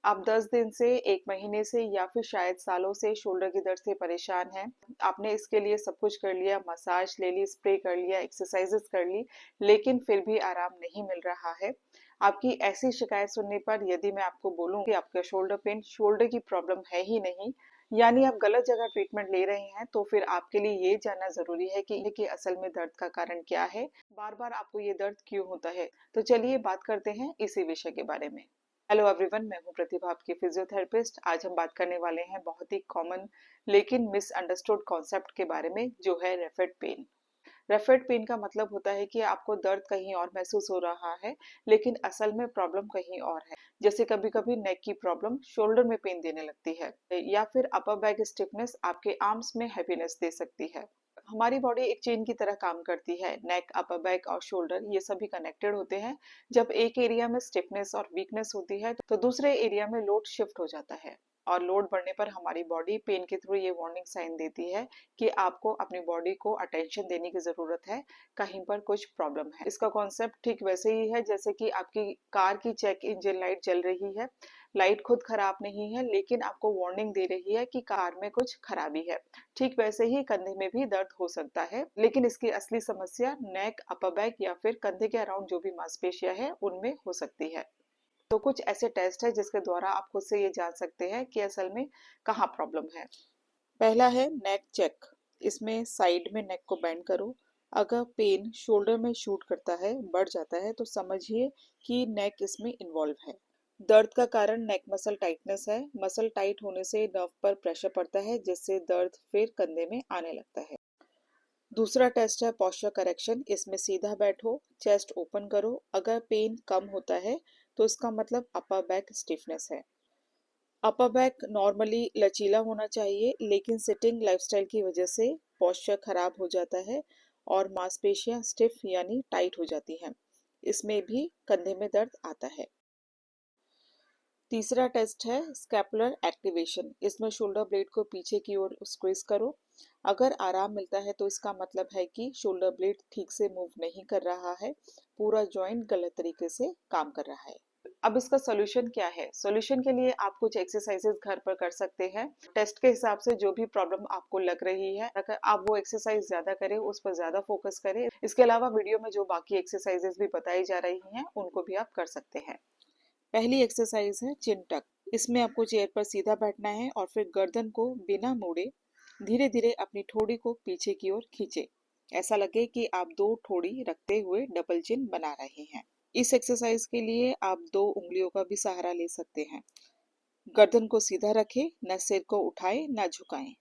आप 10 दिन से 1 महीने से या फिर शायद सालों से शोल्डर की दर्द से परेशान हैं। आपने इसके लिए सब कुछ कर लिया, मसाज ले ली, स्प्रे कर लिया, एक्सरसाइजेस कर ली, लेकिन फिर भी आराम नहीं मिल रहा है। आपकी ऐसी शिकायत सुनने पर यदि मैं आपको बोलूं कि आपका शोल्डर पेन शोल्डर की प्रॉब्लम है ही नहीं, यानी आप गलत जगह ट्रीटमेंट ले रहे हैं, तो फिर आपके लिए ये जानना जरूरी है कि असल में दर्द का कारण क्या है, बार बार आपको ये दर्द क्यों होता है। तो चलिए बात करते हैं इसी विषय के बारे में। हेलो एवरीवन, मैं हूं प्रतिभा, आपकी फिजियोथेरेपिस्ट। आज हम बात करने वाले हैं बहुत ही कॉमन लेकिन मिसअंडरस्टूड कॉन्सेप्ट के बारे में, जो है रेफेड पेन। रेफेड पेन का मतलब होता है कि आपको दर्द कहीं और महसूस हो रहा है, लेकिन असल में प्रॉब्लम कहीं और है। जैसे कभी कभी नेक की प्रॉब्लम शोल्डर में पेन देने लगती है, या फिर अपर बैक स्टिफनेस आपके आर्म्स में हैप्पीनेस दे सकती है। हमारी बॉडी एक चेन की तरह काम करती है। नेक, अपर बैक और शोल्डर ये सभी कनेक्टेड होते हैं। जब एक एरिया में स्टिफनेस और वीकनेस होती है तो दूसरे एरिया में लोड शिफ्ट हो जाता है, और लोड बढ़ने पर हमारी बॉडी पेन के थ्रू ये वार्निंग साइन देती है कि आपको अपनी बॉडी को अटेंशन देने की जरूरत है, कहीं पर कुछ प्रॉब्लम है। इसका कॉन्सेप्ट ठीक वैसे ही है जैसे कि आपकी कार की चेक इंजन लाइट जल रही है। लाइट खुद खराब नहीं है, लेकिन आपको वार्निंग दे रही है कि कार में कुछ खराबी है। ठीक वैसे ही कंधे में भी दर्द हो सकता है, लेकिन इसकी असली समस्या नेक, अपर बैक या फिर कंधे के अराउंड जो भी मांसपेशियां है उनमें हो सकती है। तो कुछ ऐसे टेस्ट है जिसके द्वारा आप खुद से ये जान सकते हैं कि असल में कहाँ प्रॉब्लम है। पहला है नेक चेक। इसमें साइड में नेक को बेंड करो। अगर पेन शोल्डर में शूट करता है, बढ़ जाता है, तो समझिए कि नेक इसमें इन्वॉल्व है। दर्द का कारण नेक मसल टाइटनेस है। मसल टाइट होने से नर्व पर प्रेशर पड़ता है, जिससे दर्द फिर कंधे में आने लगता है। दूसरा टेस्ट है पोस्चर करेक्शन। इसमें सीधा बैठो, चेस्ट ओपन करो। अगर पेन कम होता है तो इसका मतलब अपर बैक स्टिफनेस है। अपर बैक नॉर्मली लचीला होना चाहिए, लेकिन सिटिंग लाइफस्टाइल की वजह से पोस्चर खराब हो जाता है और मांसपेशियां स्टिफ यानी टाइट हो जाती हैं। इसमें भी कंधे में दर्द आता है। तीसरा टेस्ट है स्कैपुलर एक्टिवेशन। इसमें शोल्डर ब्लेड को पीछे की ओर स्क्वीज करो। अगर आराम मिलता है तो इसका मतलब है कि शोल्डर ब्लेड ठीक से मूव नहीं कर रहा है, पूरा जॉइंट गलत तरीके से काम कर रहा है। अब इसका सोल्यूशन क्या है? सोल्यूशन के लिए आप कुछ एक्सरसाइजेस घर पर कर सकते हैं। टेस्ट के हिसाब से जो भी प्रॉब्लम आपको लग रही है, अगर आप वो एक्सरसाइज ज्यादा करें, उस पर ज्यादा फोकस करें। इसके अलावा वीडियो में जो बाकी एक्सरसाइजेस भी बताई जा रही हैं उनको भी आप कर सकते हैं। पहली एक्सरसाइज है चिन टक। इसमें आपको चेयर पर सीधा बैठना है और फिर गर्दन को बिना मोड़े धीरे धीरे अपनी ठोड़ी को पीछे की ओर खींचे। ऐसा लगे कि आप दो ठोड़ी रखते हुए डबल चिन बना रहे हैं। इस एक्सरसाइज के लिए आप दो उंगलियों का भी सहारा ले सकते हैं। गर्दन को सीधा रखें, न सिर को उठाएं न झुकाएं।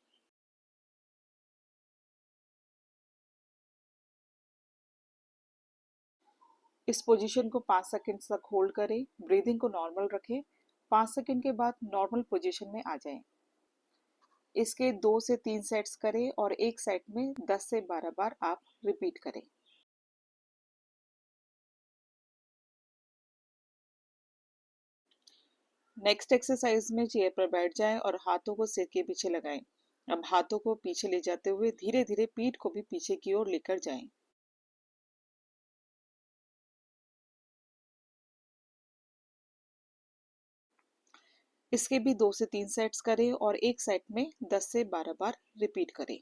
इस पोजीशन को 5 सेकंड तक होल्ड करें। ब्रीदिंग को नॉर्मल रखें। 5 सेकंड के बाद नॉर्मल पोजीशन में आ जाएं। इसके 2 से 3 सेट्स करें और एक सेट में 10 से 12 बार आप रिपीट करें। नेक्स्ट एक्सरसाइज में चेयर पर बैठ जाएं और हाथों को सिर के पीछे लगाएं। अब हाथों को पीछे ले जाते हुए धीरे धीरे पीठ को भी पीछे की ओर लेकर जाएं। इसके भी 2 से 3 सेट्स करें और एक सेट में 10 से 12 बार रिपीट करें।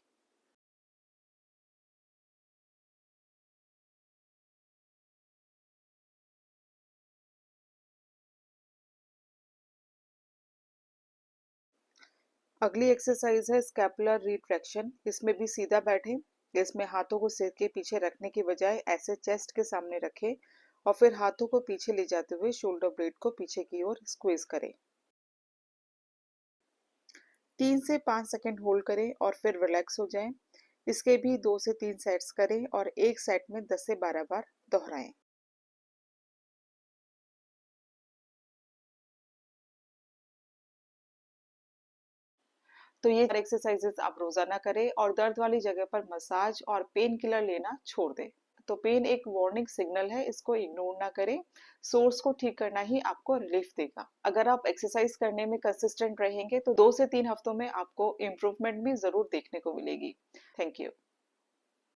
अगली एक्सरसाइज है स्कैपुलर रिट्रैक्शन। इसमें भी सीधा बैठें। इसमें हाथों को सिर के पीछे रखने की बजाय ऐसे चेस्ट के सामने रखें और फिर हाथों को पीछे ले जाते हुए शोल्डर ब्लेड को पीछे की ओर स्क्वीज करें। 3 से 5 सेकंड होल्ड करें और फिर रिलैक्स हो जाएं। इसके भी 2 से 3 सेट्स करें और एक सेट में 10 से 12 बार दोहराएं। तो ये एक्सरसाइजेस आप रोजाना करें और दर्द वाली जगह पर मसाज और पेन किलर लेना छोड़ दें। तो पेन एक वार्निंग सिग्नल है, इसको इग्नोर ना करें। सोर्स को ठीक करना ही आपको रिलीफ देगा। अगर आप एक्सरसाइज करने में कंसिस्टेंट रहेंगे तो 2 से 3 हफ्तों में आपको इम्प्रूवमेंट भी जरूर देखने को मिलेगी। Thank you.